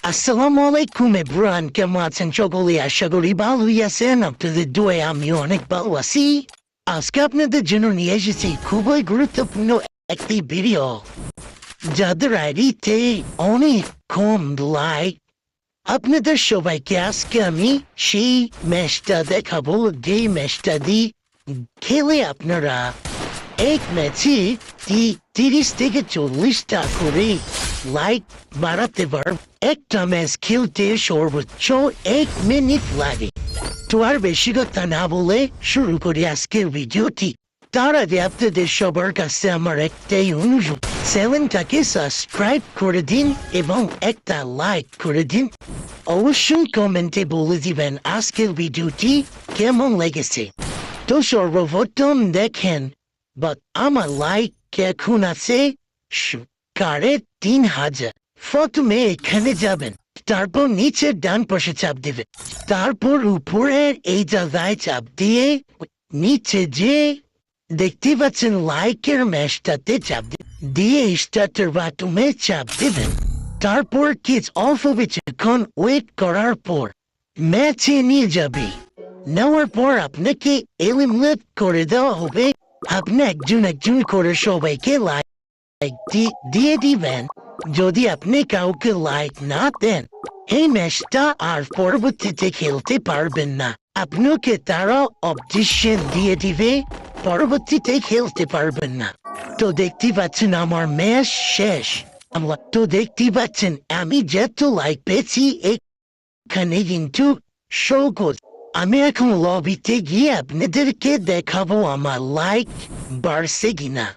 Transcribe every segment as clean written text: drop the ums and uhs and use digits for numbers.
আসসালামু আলাইকুম এভরিওয়ান, কেমন আছেন সকলে? আশা করি ভালোই আছেন। আপনাদের দোয়ায় আমি অনেক ভালো আছি। আজকে আপনাদের জন্য নিয়ে এসেছি খুবই গুরুত্বপূর্ণ একটি ভিডিও, যাদের আইডিতে অনেক কম লাইক। আপনাদের সবাইকে আজকে আমি সেই ম্যাচটা দেখাবো, যে ম্যাচটা দিয়ে খেলে আপনারা এক ম্যাচে 30 থেকে 40টা করে লাইক বাড়াতে পারবেন। একটা ম্যাচ খেলতে সর্বোচ্চ 1 মিনিট লাগে। তো আর বেশি কথা না বলে শুরু করি আজকের ভিডিওটি। তার আগে আপনাদের সবার কাছে আমার একটাই অনুরোধ, চ্যানেলটাকে সাবস্ক্রাইব করে দিন এবং একটা লাইক করে দিন। অবশ্যই কমেন্টে বলে দিবেন আজকের ভিডিওটি কেমন লেগেছে। তো সর্বপ্রথম দেখেন, বাট আমার লাইক এখন আছে 3,500। প্রথমে এখানে যাবেন, তারপর নিচের ডান পাশে চাপ দিবেন, তারপর উপরের এই জায়গায় চাপ দিয়ে নিচে যে দেখতে পাচ্ছেন লাইকের ম্যাচটাতে চাপ দিয়ে স্টার্টার বাটনে চাপ দিবেন। তারপর কিছু অল্প কিছুক্ষণ ওয়েট করার পর ম্যাচে নিয়ে যাবে। নেওয়ার পর আপনাকে এলিমিনেট করে দেওয়া হবে। আপনি একজন একজন করে সবাইকে লাইক দিয়ে দিবেন। যদি আপনি কাউকে লাইক না দেন, এই ম্যাচটা আর পরবর্তীতে খেলতে পারবেন না। আপনাকে তারা অবজেকশন দিয়ে দিবে, পরবর্তীতে খেলতে পারবেন না। তো দেখতে পাচ্ছেন আমার ম্যাচ শেষ। তো দেখতে পাচ্ছেন আমি যত লাইক পেয়েছি এখানে কিন্তু শো করছে। আমি এখন লবিতে গিয়ে আপনাদেরকে দেখাবো আমার লাইক বাড়ছে কিনা।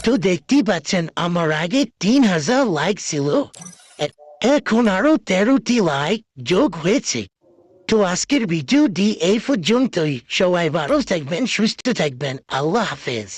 তো দেখতেই পাচ্ছেন আমার আগে 3,000 লাইক ছিল, এখন আরো 13টি লাইক যোগ হয়েছে। তো আজকের ভিডিওটি এই পর্যন্তই। সবাই ভালো থাকবেন, সুস্থ থাকবেন। আল্লাহ হাফেজ।